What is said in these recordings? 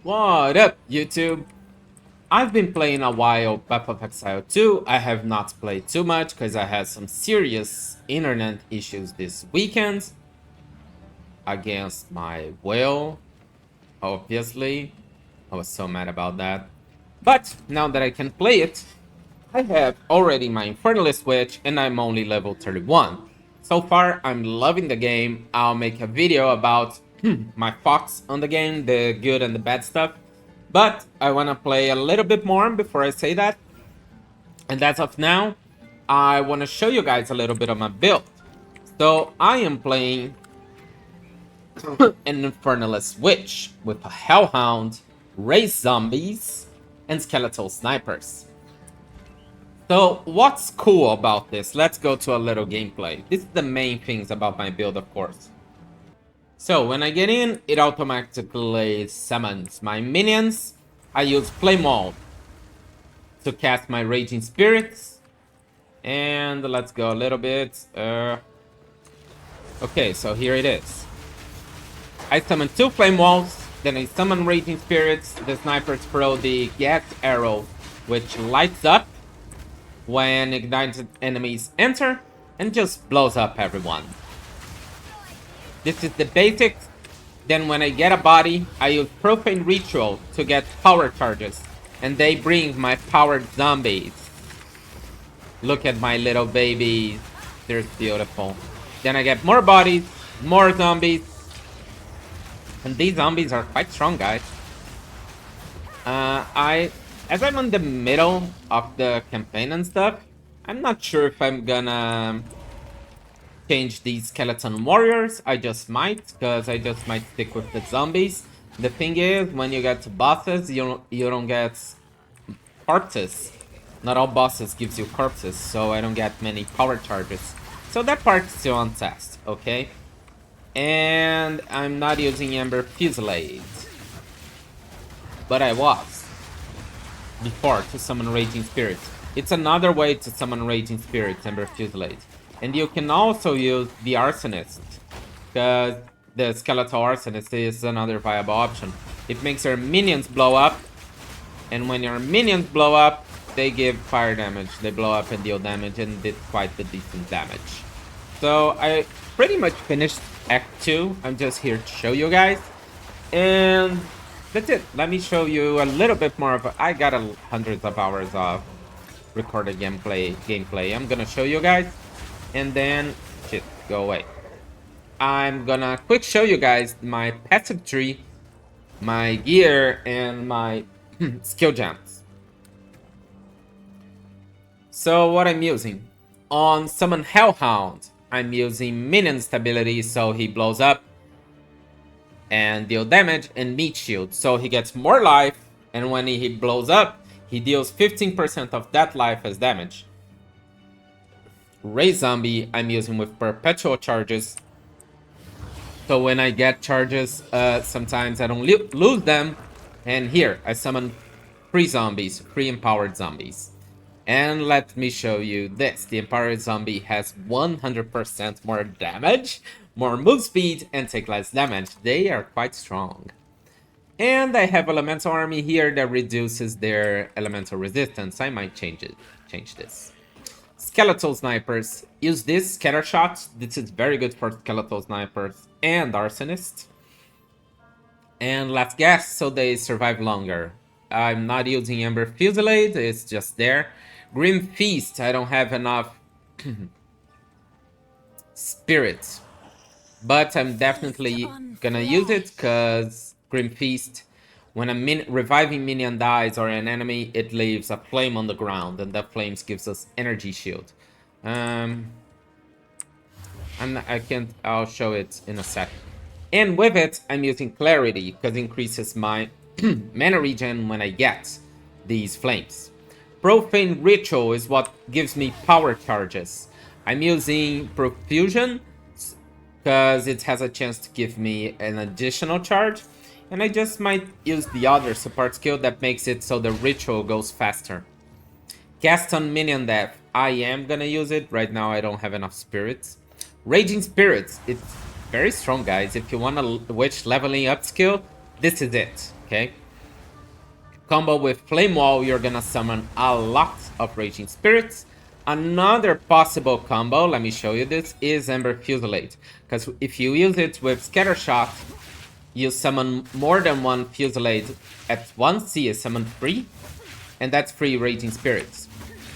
What up, YouTube? I've been playing a while Path of Exile 2. I have not played too much because I had some serious internet issues this weekend. Against my will, obviously. I was so mad about that. But now that I can play it, I have already my infernalist witch and I'm only level 31. So far, I'm loving the game. I'll make a video about my thoughts on the game, the good and the bad stuff. But I want to play a little bit more before I say that. And as of now, I want to show you guys a little bit of my build. So I am playing an infernalist witch with a hellhound, raised zombies, and skeletal snipers. So what's cool about this? Let's go to a little gameplay. This is the main things about my build, of course. So when I get in, it automatically summons my minions. I use Flame Wall to cast my Raging Spirits. And let's go a little bit. Okay, so here it is. I summon 2 Flame Walls, then I summon Raging Spirits. The snipers throw the gas arrow, which lights up when ignited enemies enter and just blows up everyone. This is the basics. Then when I get a body, I use Profane Ritual to get power charges. And they bring my powered zombies. Look at my little babies. They're beautiful. Then I get more bodies, more zombies. And these zombies are quite strong, guys. As I'm in the middle of the campaign and stuff, I'm not sure if I'm gonna change these skeleton warriors. I just might, because I just might stick with the zombies. The thing is, when you get to bosses, you don't get corpses. Not all bosses gives you corpses, so I don't get many power charges. So that part's still on test, okay? And I'm not using Ember Fusillade. But I was before to summon Raging Spirits. It's another way to summon Raging Spirits, Ember Fusillade. And you can also use the Arsonist, because the Skeletal Arsonist is another viable option. It makes your minions blow up, and when your minions blow up, they give fire damage. They blow up and deal damage, and did quite the decent damage. So I pretty much finished Act 2. I'm just here to show you guys. And that's it. Let me show you a little bit more of I got hundreds of hours of recorded gameplay. I'm gonna show you guys. And then, shit, go away. I'm gonna quick show you guys my passive tree, my gear, and my skill gems. So what I'm using. On Summon Hellhound, I'm using minion stability so he blows up and deal damage, and meat shield so he gets more life, and when he blows up, he deals 15% of that life as damage. Raise Zombie, I'm using with perpetual charges. So when I get charges, sometimes I don't lose them. And here, I summon 3 zombies, 3 empowered zombies. And let me show you this. The empowered zombie has 100% more damage, more move speed, and take less damage. They are quite strong. And I have Elemental Army here that reduces their elemental resistance. I might change this. Skeletal Snipers. Use this Scatter Shot. This is very good for Skeletal Snipers and Arsonist. And last gas, so they survive longer. I'm not using Ember Fusillade, it's just there. Grim Feast, I don't have enough spirit. But I'm definitely gonna use it, because Grim Feast, when a reviving minion dies or an enemy, it leaves a flame on the ground, and that flames gives us energy shield. I'll show it in a sec. And with it, I'm using Clarity, because it increases my mana regen when I get these flames. Profane Ritual is what gives me power charges. I'm using Profusion, because it has a chance to give me an additional charge. And I just might use the other support skill that makes it so the ritual goes faster. Cast on minion death. I am gonna use it. Right now I don't have enough spirits. Raging Spirits. It's very strong, guys. If you want a witch leveling up skill, this is it. Okay? Combo with Flame Wall, you're gonna summon a lot of Raging Spirits. Another possible combo, let me show you this, is Ember Fusillade. Because if you use it with Scatter Shot, you summon more than one Fusillade at once. See, you summon 3, and that's 3 Raging Spirits.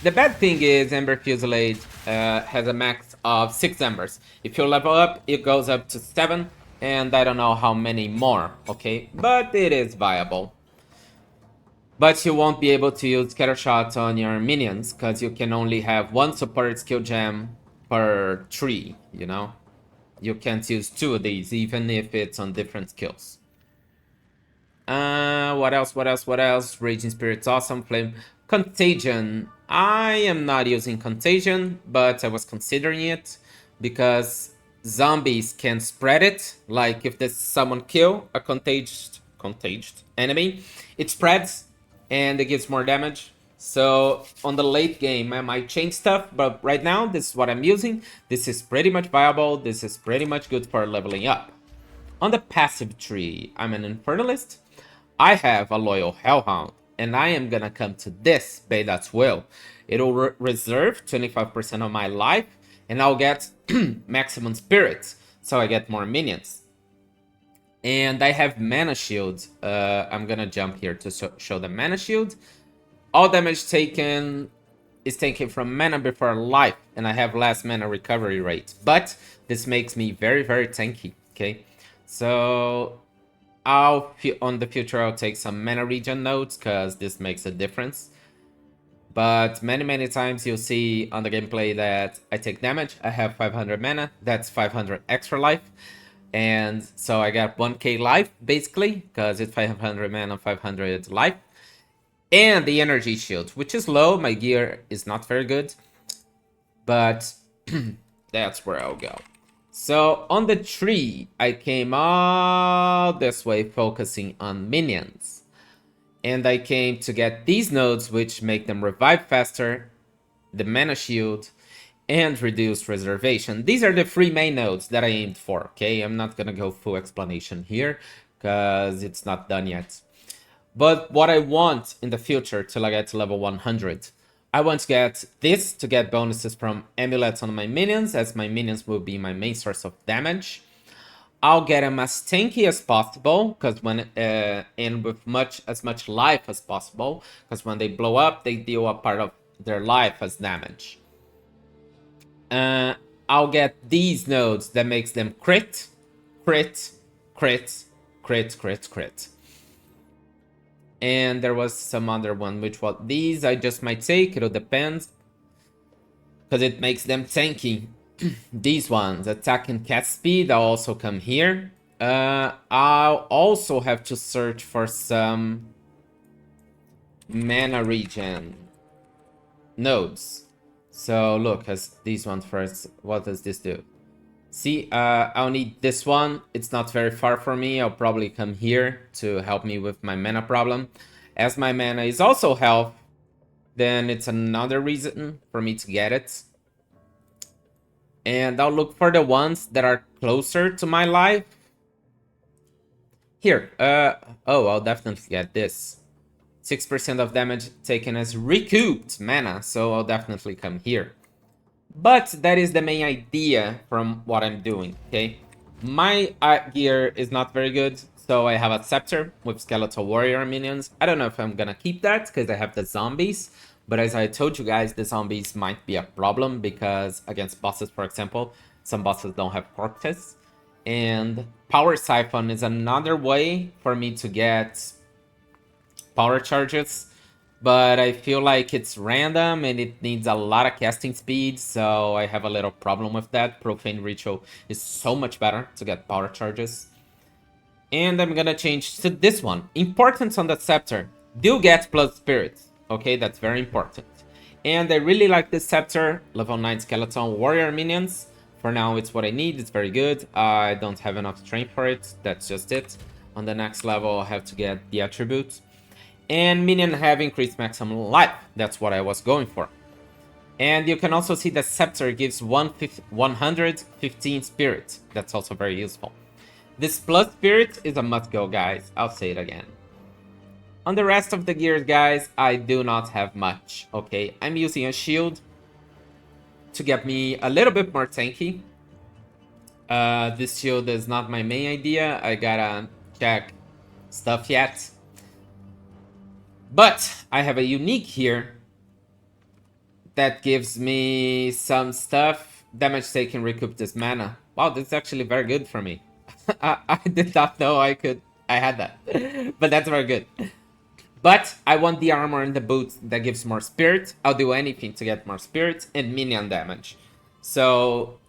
The bad thing is Ember Fusillade has a max of 6 Embers. If you level up, it goes up to 7, and I don't know how many more, okay? But it is viable. But you won't be able to use Scatter Shot on your minions, because you can only have 1 supported skill gem per tree, you know? You can't use 2 of these, even if it's on different skills. What else? Raging Spirit's awesome. Flame. Contagion. I am not using Contagion, but I was considering it because zombies can spread it. Like if there's someone kill a contaged enemy, it spreads and it gives more damage. So on the late game, I might change stuff, but right now, this is what I'm using. This is pretty much viable. This is pretty much good for leveling up. On the passive tree, I'm an infernalist. I have a loyal hellhound, and I am gonna come to this Baydat's Will. It'll reserve 25% of my life, and I'll get maximum spirits, so I get more minions. And I have mana shield. I'm gonna jump here to show the mana shield. All damage taken is taken from mana before life, and I have less mana recovery rate. But this makes me very, very tanky, okay? So on the future, I'll take some mana regen nodes, because this makes a difference. But many times you'll see on the gameplay that I take damage. I have 500 mana. That's 500 extra life. And so I got 1k life, basically, because it's 500 mana, 500 life. And the energy shield, which is low. My gear is not very good. But that's where I'll go. So on the tree, I came all this way focusing on minions. And I came to get these nodes, which make them revive faster, the mana shield, and reduce reservation. These are the 3 main nodes that I aimed for, okay? I'm not gonna go full explanation here, because it's not done yet. But what I want in the future till I get to level 100, I want to get this to get bonuses from amulets on my minions, as my minions will be my main source of damage. I'll get them as tanky as possible, because when and with as much life as possible, because when they blow up, they deal a part of their life as damage. I'll get these nodes that makes them crit, crit, crit, crit, crit, crit. And there was some other one, which was these I just might take, it'll depend. Because it makes them tanky. These ones, attack and cast speed, I'll also come here. I'll also have to search for some mana regen nodes. So look, as these ones first, what does this do? See, I'll need this one. It's not very far from me. I'll probably come here to help me with my mana problem. As my mana is also health, then it's another reason for me to get it. And I'll look for the ones that are closer to my life. Here, oh, I'll definitely get this. 6% of damage taken as recouped mana, so I'll definitely come here. But that is the main idea from what I'm doing, okay? My gear is not very good, so I have a scepter with skeletal warrior minions. I don't know if I'm gonna keep that, because I have the zombies. But as I told you guys, the zombies might be a problem, because against bosses, for example, some bosses don't have corpses. And Power Siphon is another way for me to get power charges. But I feel like it's random and it needs a lot of casting speed, so I have a little problem with that. Profane Ritual is so much better to get power charges. And I'm gonna change to this one. Importance on the scepter. Do get plus spirits. Okay, that's very important. And I really like this scepter. Level 9 skeleton warrior minions. For now, it's what I need. It's very good. I don't have enough strength for it. That's just it. On the next level, I have to get the attributes. And minion have increased maximum life. That's what I was going for. And you can also see the scepter gives 115 spirit. That's also very useful. This plus spirit is a must go, guys. I'll say it again. On the rest of the gears, guys, I do not have much, okay? I'm using a shield to get me a little bit more tanky. This shield is not my main idea. I gotta check stuff yet. But I have a unique here that gives me some stuff. Damage taken, recoup this mana. Wow, this is actually very good for me. I did not know I had that. But that's very good. But I want the armor and the boots that gives more spirit. I'll do anything to get more spirit and minion damage. So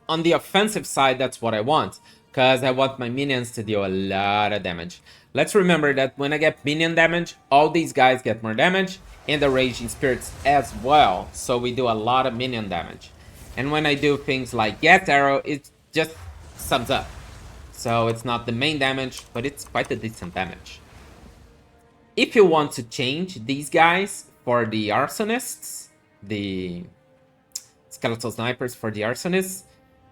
on the offensive side, that's what I want. Because I want my minions to deal a lot of damage. Let's remember that when I get minion damage, all these guys get more damage. And the raging spirits as well. So we do a lot of minion damage. And when I do things like Get Arrow, it just sums up. So it's not the main damage, but it's quite a decent damage. If you want to change these guys for the arsonists, the skeletal snipers for the arsonists,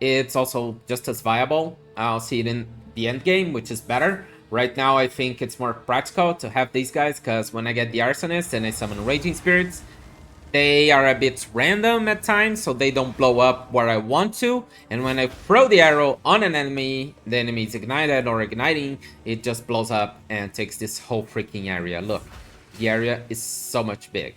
it's also just as viable. I'll see it in the end game, which is better. Right now, I think it's more practical to have these guys, because when I get the arsonists and I summon raging spirits, they are a bit random at times, so they don't blow up where I want to. And when I throw the arrow on an enemy, the enemy is ignited or igniting, it just blows up and takes this whole freaking area. Look, the area is so much bigger.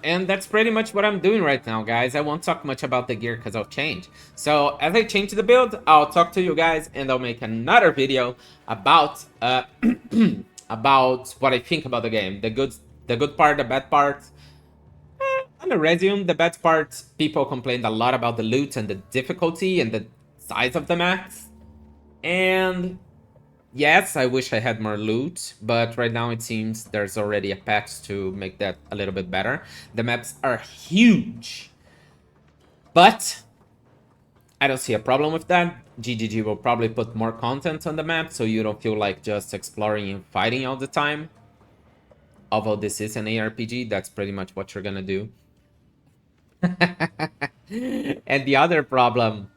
And that's pretty much what I'm doing right now, guys. I won't talk much about the gear because I'll change. So as I change the build, I'll talk to you guys and I'll make another video about about what I think about the game. The good part, the bad part. On the resume, the bad part, people complained a lot about the loot and the difficulty and the size of the maps. And yes, I wish I had more loot, but right now it seems there's already a patch to make that a little bit better. The maps are huge, but I don't see a problem with that. GGG will probably put more content on the map, so you don't feel like just exploring and fighting all the time. Although this is an ARPG, that's pretty much what you're gonna do. And the other problem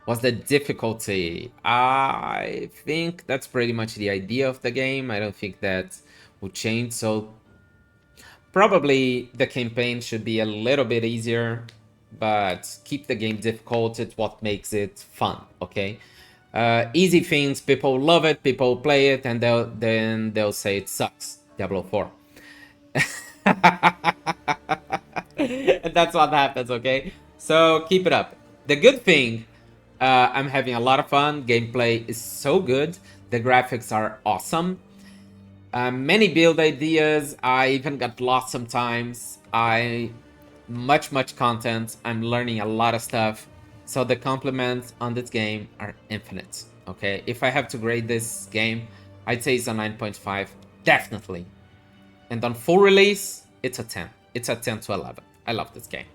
was the difficulty. I think that's pretty much the idea of the game. I don't think that will change, so probably the campaign should be a little bit easier, but keep the game difficult. It's what makes it fun, okay? Easy things, people love it, people play it, and then they'll say it sucks. Diablo 4. And that's what happens, okay? So keep it up. The good thing, I'm having a lot of fun. Gameplay is so good. The graphics are awesome. Many build ideas. I even got lost sometimes. Much content. I'm learning a lot of stuff. So the compliments on this game are infinite. Okay, if I have to grade this game, I'd say it's a 9.5, definitely. And on full release, it's a 10. It's a 10 to 11. I love this game.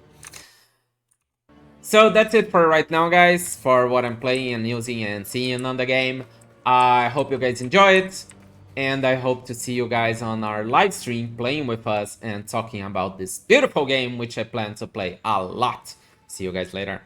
So that's it for right now, guys, for what I'm playing and using and seeing on the game. I hope you guys enjoy it. And I hope to see you guys on our live stream playing with us and talking about this beautiful game, which I plan to play a lot. See you guys later.